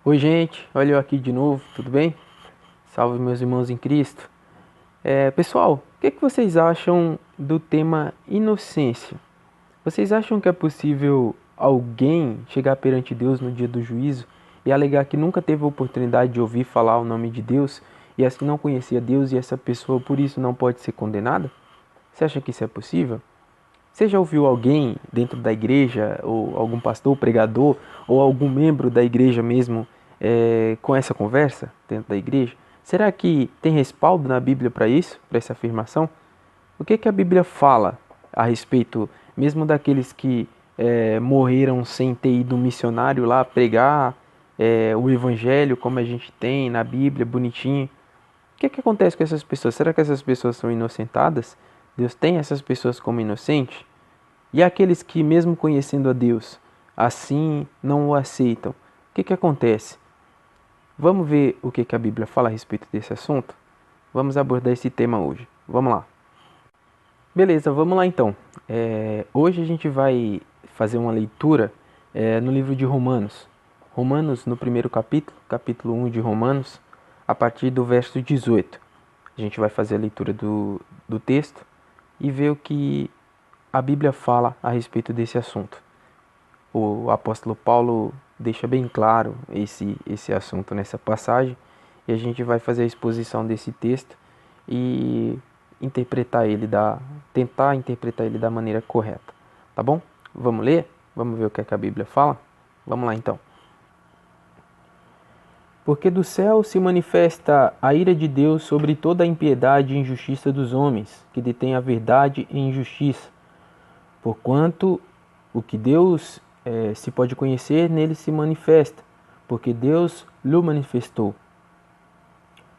Oi, gente, olha eu aqui de novo, tudo bem? Salve, meus irmãos em Cristo. Pessoal, o que vocês acham do tema inocência? Vocês acham que é possível alguém chegar perante Deus no dia do juízo e alegar que nunca teve a oportunidade de ouvir falar o nome de Deus e assim não conhecia Deus e essa pessoa por isso não pode ser condenada? Você acha que isso é possível? Você já ouviu alguém dentro da igreja, ou algum pastor, pregador, ou algum membro da igreja mesmo, com essa conversa dentro da igreja? Será que tem respaldo na Bíblia para isso, para essa afirmação? O que a Bíblia fala a respeito, mesmo daqueles que morreram sem ter ido um missionário lá pregar o evangelho, como a gente tem na Bíblia, bonitinho? O que acontece com essas pessoas? Será que essas pessoas são inocentadas? Deus tem essas pessoas como inocentes? E aqueles que, mesmo conhecendo a Deus, assim não o aceitam, o que acontece? Vamos ver o que a Bíblia fala a respeito desse assunto? Vamos abordar esse tema hoje. Vamos lá. Beleza, vamos lá então. Hoje a gente vai fazer uma leitura no livro de Romanos. Romanos, no primeiro capítulo, capítulo 1 de Romanos, a partir do verso 18. A gente vai fazer a leitura do texto e ver o que a Bíblia fala a respeito desse assunto. O apóstolo Paulo deixa bem claro esse assunto nessa passagem e a gente vai fazer a exposição desse texto e tentar interpretar ele da maneira correta, tá bom? Vamos ler? Vamos ver o que a Bíblia fala? Vamos lá então. Porque do céu se manifesta a ira de Deus sobre toda a impiedade e injustiça dos homens, que detêm a verdade e injustiça. Porquanto o que Deus se pode conhecer, nele se manifesta, porque Deus lhe manifestou.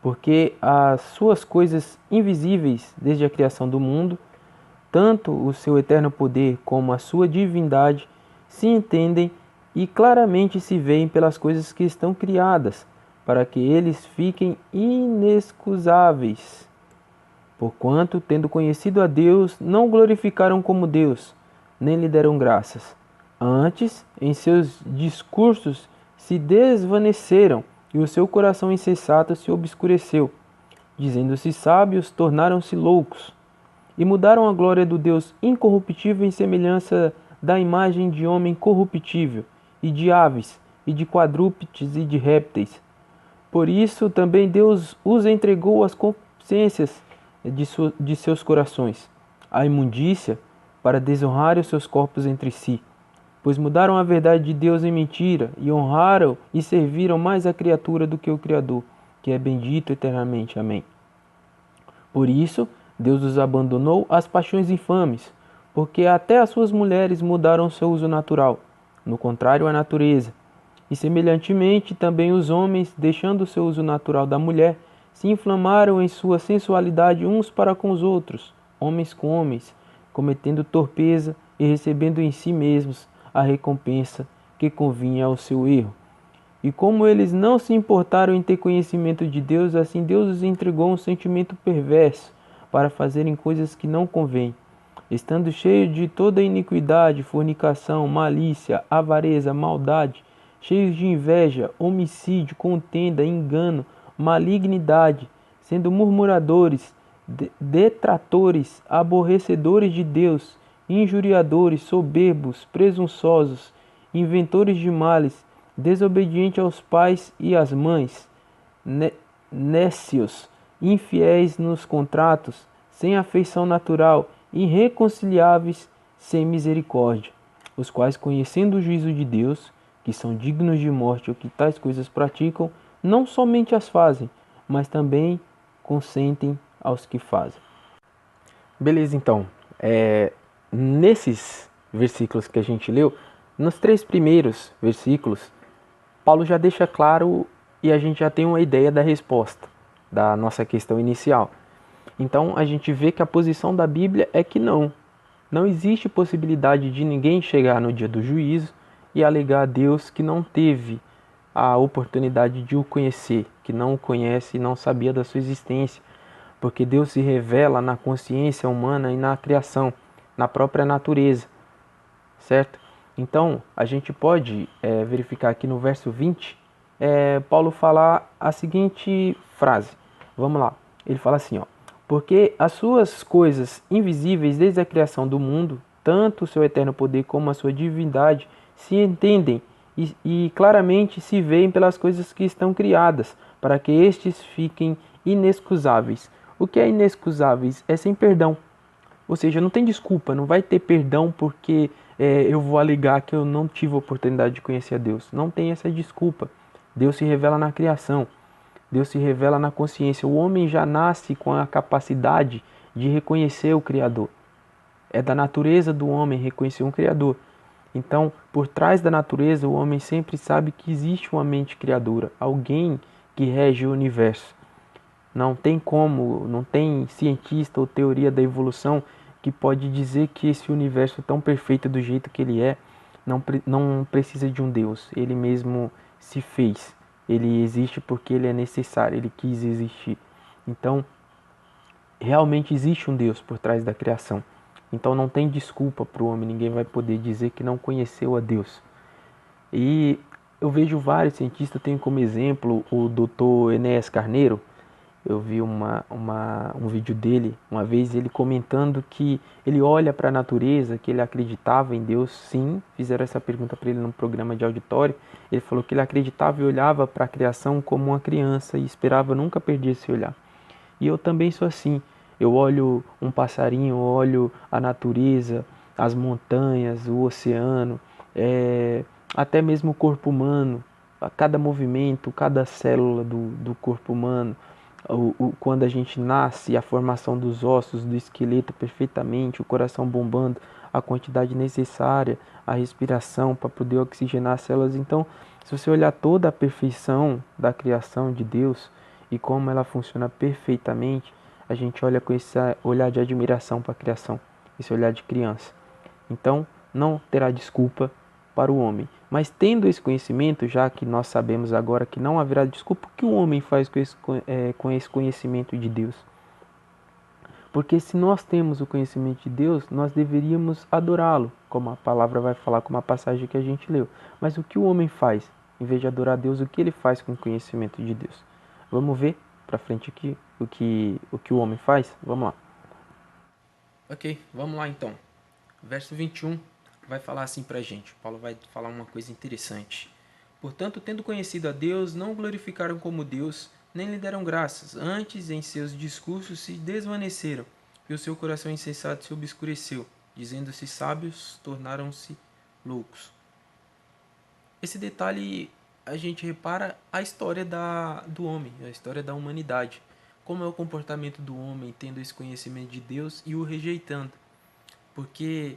Porque as suas coisas invisíveis desde a criação do mundo, tanto o seu eterno poder como a sua divindade, se entendem e claramente se veem pelas coisas que estão criadas, para que eles fiquem inexcusáveis. Porquanto, tendo conhecido a Deus, não o glorificaram como Deus, nem lhe deram graças. Antes, em seus discursos se desvaneceram, e o seu coração insensato se obscureceu. Dizendo-se sábios, tornaram-se loucos, e mudaram a glória do Deus incorruptível em semelhança da imagem de homem corruptível, e de aves, e de quadrúpedes, e de répteis. Por isso também Deus os entregou às consciências de seus corações, à imundícia, para desonrarem os seus corpos entre si. Pois mudaram a verdade de Deus em mentira, e honraram e serviram mais a criatura do que o Criador, que é bendito eternamente. Amém. Por isso, Deus os abandonou às paixões infames, porque até as suas mulheres mudaram seu uso natural, no contrário à natureza. E semelhantemente também os homens, deixando o seu uso natural da mulher, se inflamaram em sua sensualidade uns para com os outros, homens com homens, cometendo torpeza e recebendo em si mesmos a recompensa que convinha ao seu erro. E como eles não se importaram em ter conhecimento de Deus, assim Deus os entregou um sentimento perverso para fazerem coisas que não convêm, estando cheio de toda iniquidade, fornicação, malícia, avareza, maldade, cheios de inveja, homicídio, contenda, engano, malignidade, sendo murmuradores, detratores, aborrecedores de Deus, injuriadores, soberbos, presunçosos, inventores de males, desobedientes aos pais e às mães, nécios, infiéis nos contratos, sem afeição natural, irreconciliáveis, sem misericórdia, os quais, conhecendo o juízo de Deus, que são dignos de morte ou que tais coisas praticam, não somente as fazem, mas também consentem aos que fazem. Beleza, então. Nesses versículos que a gente leu, nos 3 primeiros versículos, Paulo já deixa claro e a gente já tem uma ideia da resposta da nossa questão inicial. Então a gente vê que a posição da Bíblia é que não existe possibilidade de ninguém chegar no dia do juízo e alegar a Deus que não teve a oportunidade de o conhecer, que não o conhece e não sabia da sua existência, porque Deus se revela na consciência humana e na criação, na própria natureza, certo? Então, a gente pode verificar aqui no verso 20 Paulo fala a seguinte frase. Vamos lá. Ele fala assim, ó: porque as suas coisas invisíveis desde a criação do mundo, tanto o seu eterno poder como a sua divindade, se entendem e claramente se veem pelas coisas que estão criadas, para que estes fiquem inexcusáveis. O que é inexcusáveis? É sem perdão. Ou seja, não tem desculpa, não vai ter perdão porque eu vou alegar que eu não tive a oportunidade de conhecer a Deus. Não tem essa desculpa. Deus se revela na criação, Deus se revela na consciência. O homem já nasce com a capacidade de reconhecer o Criador. É da natureza do homem reconhecer um Criador. Então, por trás da natureza, o homem sempre sabe que existe uma mente criadora, alguém que rege o universo. Não tem como, não tem cientista ou teoria da evolução que pode dizer que esse universo tão perfeito do jeito que ele é não precisa de um Deus. Ele mesmo se fez. Ele existe porque ele é necessário, ele quis existir. Então, realmente existe um Deus por trás da criação. Então não tem desculpa para o homem, ninguém vai poder dizer que não conheceu a Deus. E eu vejo vários cientistas, tenho como exemplo o Dr. Enéas Carneiro. Eu vi um vídeo dele, uma vez, ele comentando que ele olha para a natureza, que ele acreditava em Deus, sim. Fizeram essa pergunta para ele num programa de auditório. Ele falou que ele acreditava e olhava para a criação como uma criança e esperava nunca perder esse olhar. E eu também sou assim. Eu olho um passarinho, olho a natureza, as montanhas, o oceano, até mesmo o corpo humano, a cada movimento, cada célula do corpo humano, quando a gente nasce, a formação dos ossos, do esqueleto perfeitamente, o coração bombando, a quantidade necessária, a respiração para poder oxigenar as células. Então, se você olhar toda a perfeição da criação de Deus e como ela funciona perfeitamente, a gente olha com esse olhar de admiração para a criação, esse olhar de criança. Então, não terá desculpa para o homem. Mas tendo esse conhecimento, já que nós sabemos agora que não haverá desculpa, o que o homem faz com esse conhecimento de Deus? Porque se nós temos o conhecimento de Deus, nós deveríamos adorá-lo, como a palavra vai falar, como a passagem que a gente leu. Mas o que o homem faz? Em vez de adorar a Deus, o que ele faz com o conhecimento de Deus? Vamos ver para frente aqui o que o homem faz? Vamos lá. Ok, vamos lá então. Verso 21 vai falar assim pra gente. Paulo vai falar uma coisa interessante. Portanto, tendo conhecido a Deus, não o glorificaram como Deus, nem lhe deram graças. Antes, em seus discursos se desvaneceram, e o seu coração insensato se obscureceu. Dizendo-se sábios, tornaram-se loucos. Esse detalhe a gente repara a história do homem, a história da humanidade. Como é o comportamento do homem tendo esse conhecimento de Deus e o rejeitando. Porque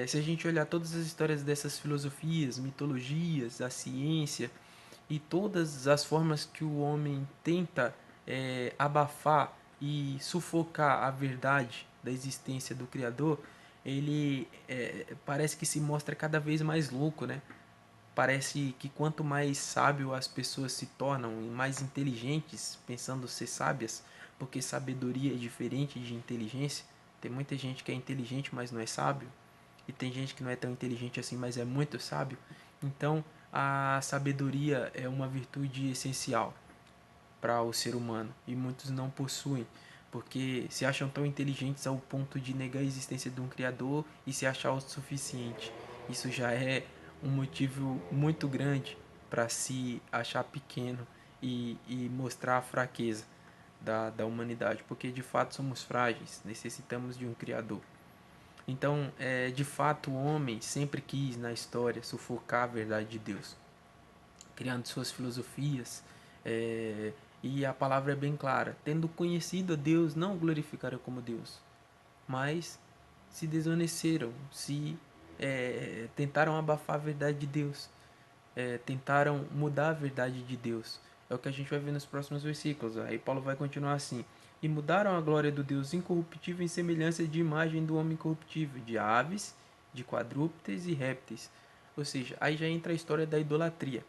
se a gente olhar todas as histórias dessas filosofias, mitologias, a ciência e todas as formas que o homem tenta abafar e sufocar a verdade da existência do Criador, ele parece que se mostra cada vez mais louco, né? Parece que quanto mais sábio as pessoas se tornam e mais inteligentes, pensando ser sábias, porque sabedoria é diferente de inteligência. Tem muita gente que é inteligente, mas não é sábio, e tem gente que não é tão inteligente assim, mas é muito sábio. Então, a sabedoria é uma virtude essencial para o ser humano e muitos não possuem, porque se acham tão inteligentes ao ponto de negar a existência de um criador e se achar autossuficiente. Isso já é um motivo muito grande para se achar pequeno e mostrar a fraqueza da humanidade, porque de fato somos frágeis, necessitamos de um criador. Então, de fato, o homem sempre quis na história sufocar a verdade de Deus, criando suas filosofias, e a palavra é bem clara: tendo conhecido a Deus, não o glorificaram como Deus, mas se desvaneceram, tentaram abafar a verdade de Deus, tentaram mudar a verdade de Deus. É o que a gente vai ver nos próximos versículos. Aí Paulo vai continuar assim: e mudaram a glória do Deus incorruptível em semelhança de imagem do homem corruptível, de aves, de quadrúpedes e répteis. Ou seja, aí já entra a história da idolatria.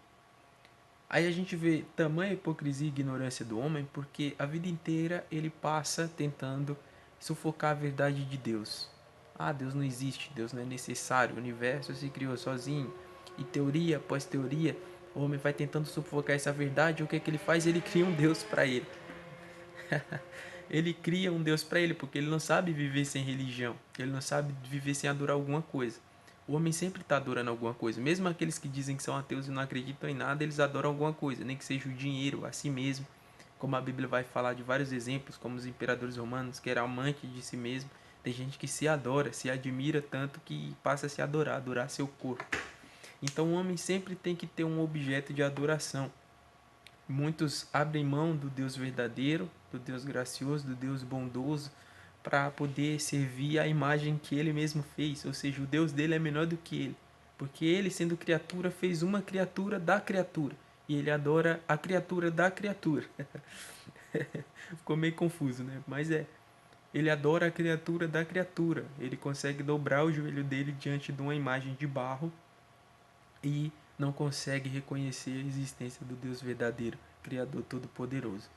Aí a gente vê tamanha hipocrisia e ignorância do homem, porque a vida inteira ele passa tentando sufocar a verdade de Deus. Ah, Deus não existe, Deus não é necessário, o universo se criou sozinho. E teoria após teoria O homem vai tentando sufocar essa verdade, o que é que ele faz? Ele cria um Deus para ele. Ele cria um Deus para ele, porque ele não sabe viver sem religião, ele não sabe viver sem adorar alguma coisa. O homem sempre está adorando alguma coisa, mesmo aqueles que dizem que são ateus e não acreditam em nada, eles adoram alguma coisa, nem que seja o dinheiro, a si mesmo. Como a Bíblia vai falar de vários exemplos, como os imperadores romanos, que eram amantes de si mesmo. Tem gente que se adora, se admira tanto que passa a se adorar, adorar seu corpo. Então o homem sempre tem que ter um objeto de adoração. Muitos abrem mão do Deus verdadeiro, do Deus gracioso, do Deus bondoso, para poder servir a imagem que ele mesmo fez. Ou seja, o Deus dele é menor do que ele. Porque ele, sendo criatura, fez uma criatura da criatura. E ele adora a criatura da criatura. Ficou meio confuso, né? Mas é. Ele adora a criatura da criatura. Ele consegue dobrar o joelho dele diante de uma imagem de barro e não consegue reconhecer a existência do Deus verdadeiro, Criador Todo-Poderoso.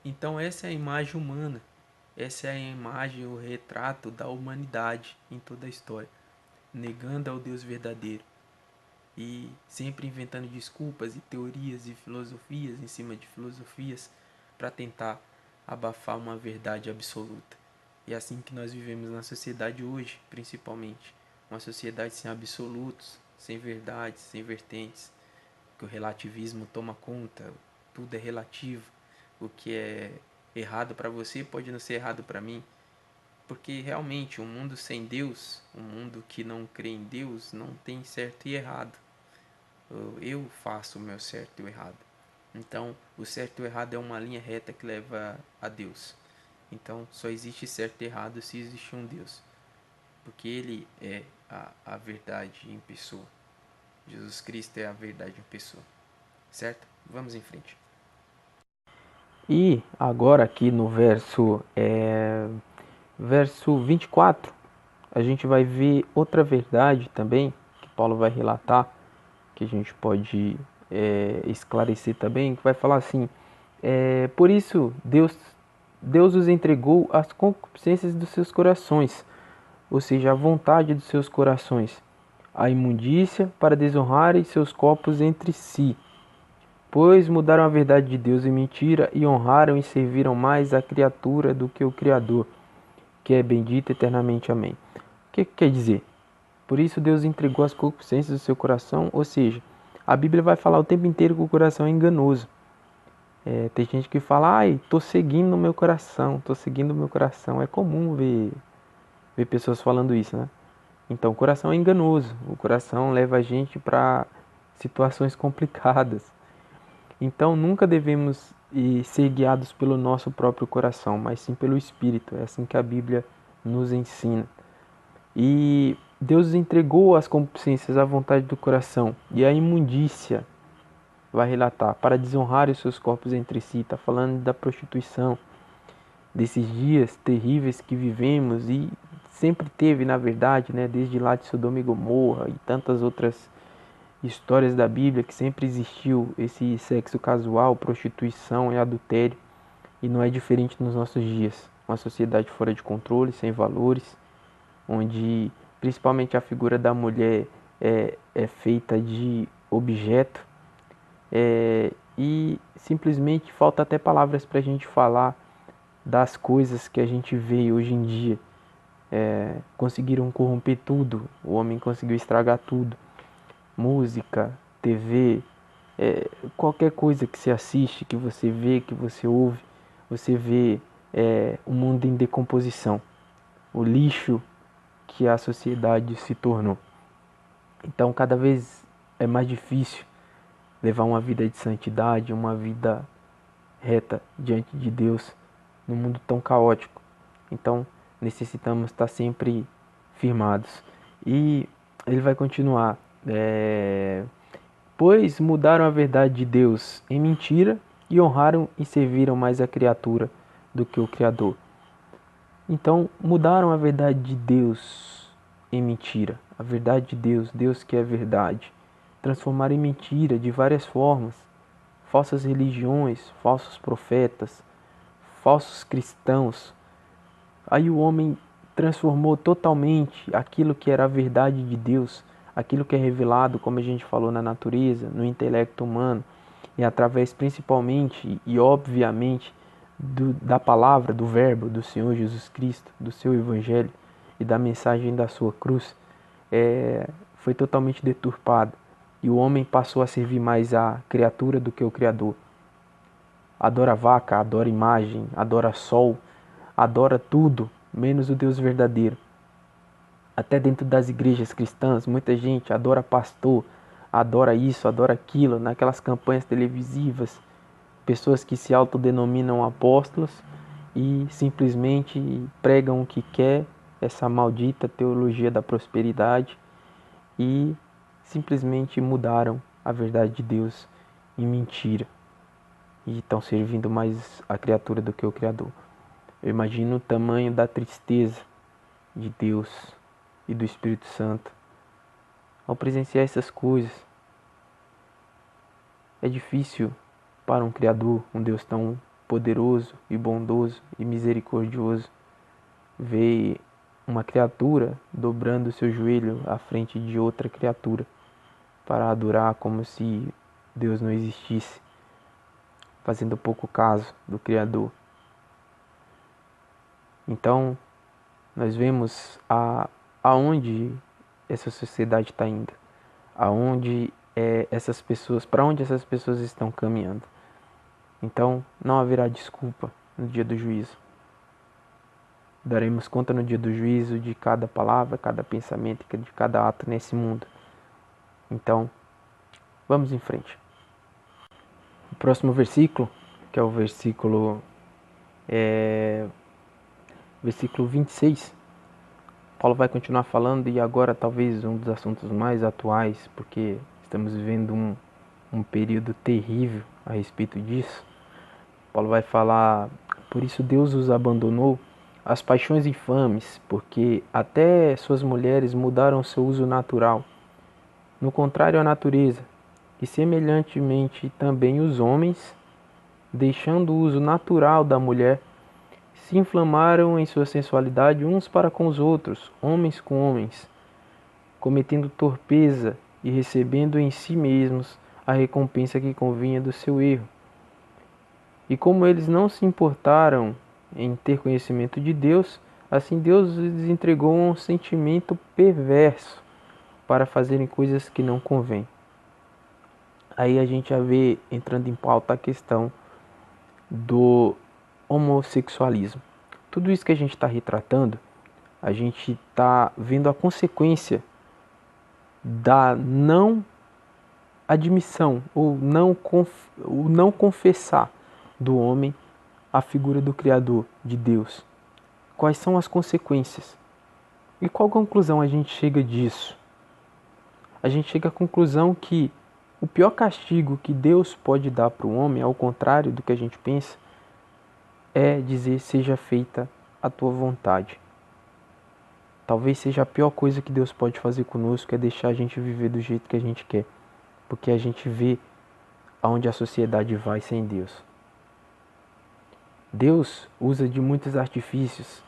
Então essa é a imagem humana, essa é a imagem, o retrato da humanidade em toda a história, negando ao Deus verdadeiro e sempre inventando desculpas e teorias e filosofias em cima de filosofias para tentar abafar uma verdade absoluta. E é assim que nós vivemos na sociedade hoje, principalmente. Uma sociedade sem absolutos, sem verdades, sem vertentes. Que o relativismo toma conta, tudo é relativo. O que é errado para você pode não ser errado para mim. Porque realmente um mundo sem Deus, um mundo que não crê em Deus, não tem certo e errado. Eu faço o meu certo e o errado. Então, o certo e o errado é uma linha reta que leva a Deus. Então, só existe certo e errado se existe um Deus. Porque Ele é a verdade em pessoa. Jesus Cristo é a verdade em pessoa. Certo? Vamos em frente. E agora aqui no verso 24, a gente vai ver outra verdade também, que Paulo vai relatar, que a gente pode esclarecer também, que vai falar assim, por isso Deus os entregou às concupiscências dos seus corações, ou seja, a vontade dos seus corações, a imundícia para desonrarem seus corpos entre si, pois mudaram a verdade de Deus em mentira e honraram e serviram mais a criatura do que o Criador, que é bendito eternamente. Amém. O que quer dizer? Por isso Deus entregou as concupiscências do seu coração, ou seja, a Bíblia vai falar o tempo inteiro que o coração é enganoso. Tem gente que fala, ai, tô seguindo o meu coração, tô seguindo o meu coração. É comum ver pessoas falando isso, né? Então, o coração é enganoso, o coração leva a gente para situações complicadas. Então, nunca devemos ser guiados pelo nosso próprio coração, mas sim pelo Espírito. É assim que a Bíblia nos ensina. E Deus entregou as concupiscências à vontade do coração e a imundícia, vai relatar, para desonrar os seus corpos entre si. Está falando da prostituição, desses dias terríveis que vivemos e sempre teve, na verdade, né, desde lá de Sodoma e Gomorra e tantas outras histórias da Bíblia, que sempre existiu esse sexo casual, prostituição e adultério, e não é diferente nos nossos dias. Uma sociedade fora de controle, sem valores, onde principalmente a figura da mulher é feita de objeto, e simplesmente falta até palavras para a gente falar das coisas que a gente vê hoje em dia. Conseguiram corromper tudo, o homem conseguiu estragar tudo. Música, TV, qualquer coisa que você assiste, que você vê, que você vê o mundo em decomposição, o lixo que a sociedade se tornou. Então, cada vez é mais difícil levar uma vida de santidade, uma vida reta diante de Deus, num mundo tão caótico. Então, necessitamos estar sempre firmados. E ele vai continuar. Pois mudaram a verdade de Deus em mentira e honraram e serviram mais a criatura do que o Criador. Então, mudaram a verdade de Deus em mentira. A verdade de Deus, Deus que é verdade. Transformaram em mentira de várias formas. Falsas religiões, falsos profetas, falsos cristãos. Aí o homem transformou totalmente aquilo que era a verdade de Deus, aquilo que é revelado, como a gente falou, na natureza, no intelecto humano, e através principalmente e obviamente da palavra, do verbo do Senhor Jesus Cristo, do seu evangelho e da mensagem da sua cruz, foi totalmente deturpado. E o homem passou a servir mais a criatura do que o Criador. Adora vaca, adora imagem, adora sol, adora tudo, menos o Deus verdadeiro. Até dentro das igrejas cristãs, muita gente adora pastor, adora isso, adora aquilo, naquelas campanhas televisivas, pessoas que se autodenominam apóstolos e simplesmente pregam o que quer, essa maldita teologia da prosperidade, e simplesmente mudaram a verdade de Deus em mentira e estão servindo mais a criatura do que o Criador. Eu imagino o tamanho da tristeza de Deus e do Espírito Santo ao presenciar essas coisas. É difícil para um Criador, um Deus tão poderoso e bondoso e misericordioso, ver uma criatura dobrando seu joelho à frente de outra criatura para adorar como se Deus não existisse, fazendo pouco caso do Criador. Então, nós vemos aonde essa sociedade está indo, aonde essas pessoas, para onde essas pessoas estão caminhando. Então, não haverá desculpa no dia do juízo. Daremos conta no dia do juízo de cada palavra, cada pensamento, de cada ato nesse mundo. Então, vamos em frente. O próximo versículo, que é o versículo 26, Paulo vai continuar falando, e agora talvez um dos assuntos mais atuais, porque estamos vivendo um período terrível a respeito disso. Paulo vai falar: por isso Deus os abandonou as paixões infames, porque até suas mulheres mudaram seu uso natural, no contrário à natureza, e semelhantemente também os homens, deixando o uso natural da mulher, se inflamaram em sua sensualidade uns para com os outros, homens com homens, cometendo torpeza e recebendo em si mesmos a recompensa que convinha do seu erro. E como eles não se importaram em ter conhecimento de Deus, assim Deus lhes entregou um sentimento perverso para fazerem coisas que não convêm. Aí a gente já vê entrando em pauta a questão do homossexualismo. Tudo isso que a gente está retratando, a gente está vendo a consequência da não admissão ou não confessar do homem a figura do Criador, de Deus. Quais são as consequências? E qual conclusão a gente chega disso? A gente chega à conclusão que o pior castigo que Deus pode dar para o homem, ao contrário do que a gente pensa, é dizer: seja feita a tua vontade. Talvez seja a pior coisa que Deus pode fazer conosco, é deixar a gente viver do jeito que a gente quer, porque a gente vê aonde a sociedade vai sem Deus. Deus usa de muitos artifícios.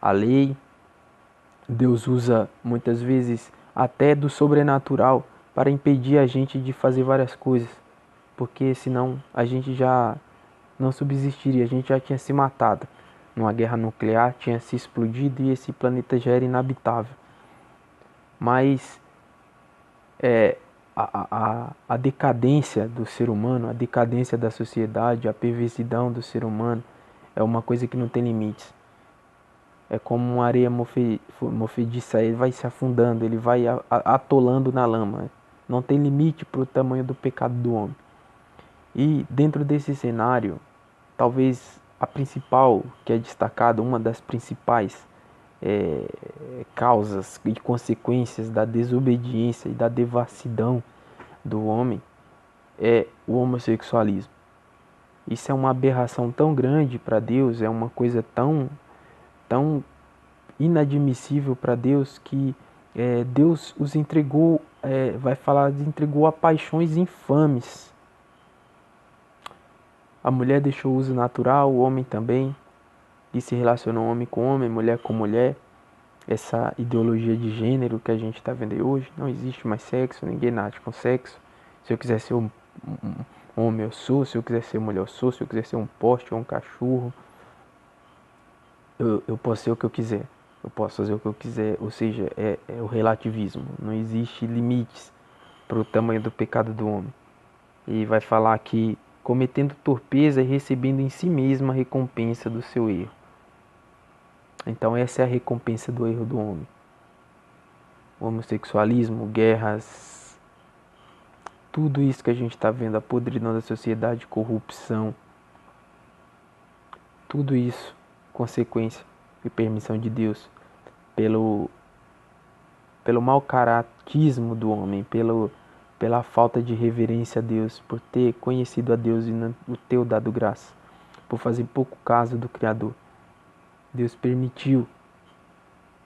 A lei, Deus usa muitas vezes até do sobrenatural para impedir a gente de fazer várias coisas, porque senão a gente já não subsistiria, a gente já tinha se matado numa guerra nuclear, tinha se explodido e esse planeta já era inabitável. Mas a decadência do ser humano, a decadência da sociedade, a perversidão do ser humano é uma coisa que não tem limites. É como uma areia movediça, ele vai se afundando, ele vai atolando na lama. Não tem limite para o tamanho do pecado do homem. E dentro desse cenário, talvez a principal, que é destacada, uma das principais causas e consequências da desobediência e da devassidão do homem é o homossexualismo. Isso é uma aberração tão grande para Deus, é uma coisa tão inadmissível para Deus que Deus os entregou, vai falar, entregou a paixões infames. A mulher deixou o uso natural, o homem também, e se relacionou homem com homem, mulher com mulher. essa ideologia de gênero que a gente está vendo aí hoje. Não existe mais sexo, ninguém nasce com sexo. Se eu quiser ser um homem, eu sou. Se eu quiser ser mulher, eu sou. Se eu quiser ser um poste ou um cachorro, eu posso ser o que eu quiser. Eu posso fazer o que eu quiser. Ou seja, é o relativismo. Não existe limites para o tamanho do pecado do homem. E vai falar que cometendo torpeza e recebendo em si mesmo a recompensa do seu erro. Então essa é a recompensa do erro do homem. O homossexualismo, guerras, tudo isso que a gente está vendo, a podridão da sociedade, corrupção, tudo isso, consequência e permissão de Deus, pelo mau caratismo do homem, pela falta de reverência a Deus, por ter conhecido a Deus e não o ter dado graça, por fazer pouco caso do Criador. Deus permitiu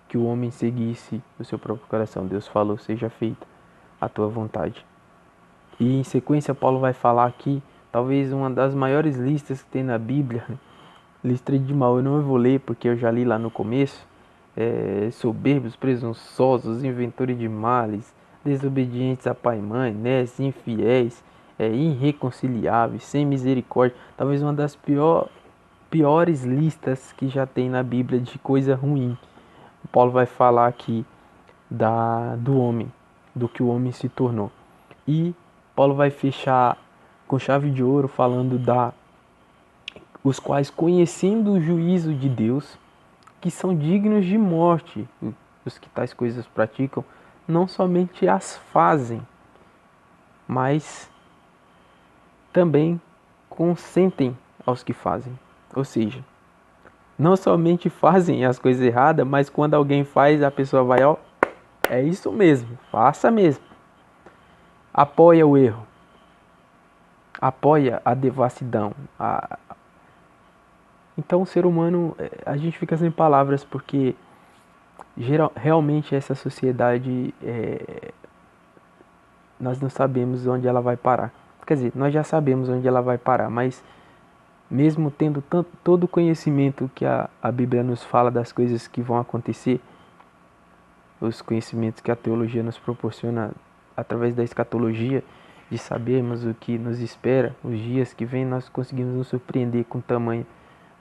que o homem seguisse o seu próprio coração. Deus falou, seja feita a tua vontade. E em sequência Paulo vai falar aqui, talvez uma das maiores listas que tem na Bíblia, lista de mal. Eu não vou ler porque eu já li lá no começo. Soberbos, presunçosos, inventores de males, desobedientes a pai e mãe, infiéis, irreconciliáveis, sem misericórdia. Talvez uma das piores listas que já tem na Bíblia de coisa ruim. Paulo vai falar aqui do homem, do que o homem se tornou. E Paulo vai fechar com chave de ouro falando os quais, conhecendo o juízo de Deus, que são dignos de morte, os que tais coisas praticam, não somente as fazem, mas também consentem aos que fazem. Ou seja, não somente fazem as coisas erradas, mas quando alguém faz, a pessoa vai, ó, é isso mesmo, faça mesmo. Apoia o erro, apoia a devassidão. Então o ser humano, a gente fica sem palavras porque realmente essa sociedade, nós não sabemos onde ela vai parar. Quer dizer, nós já sabemos onde ela vai parar, mas mesmo tendo todo o conhecimento que a Bíblia nos fala das coisas que vão acontecer, os conhecimentos que a teologia nos proporciona através da escatologia, de sabermos o que nos espera, os dias que vêm, nós conseguimos nos surpreender com tamanha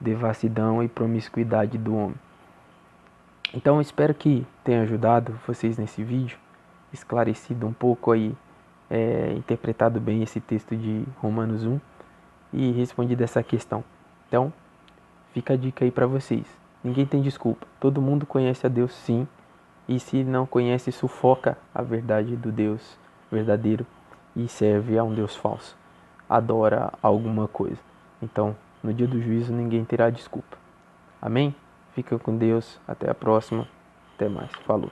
devassidão e promiscuidade do homem. Então eu espero que tenha ajudado vocês nesse vídeo, esclarecido um pouco aí, interpretado bem esse texto de Romanos 1 e respondido essa questão. Então, fica a dica aí para vocês. Ninguém tem desculpa. Todo mundo conhece a Deus, sim. E se não conhece, sufoca a verdade do Deus verdadeiro e serve a um Deus falso. Adora alguma coisa. Então, no dia do juízo, ninguém terá desculpa. Amém? Fica com Deus. Até a próxima. Até mais. Falou.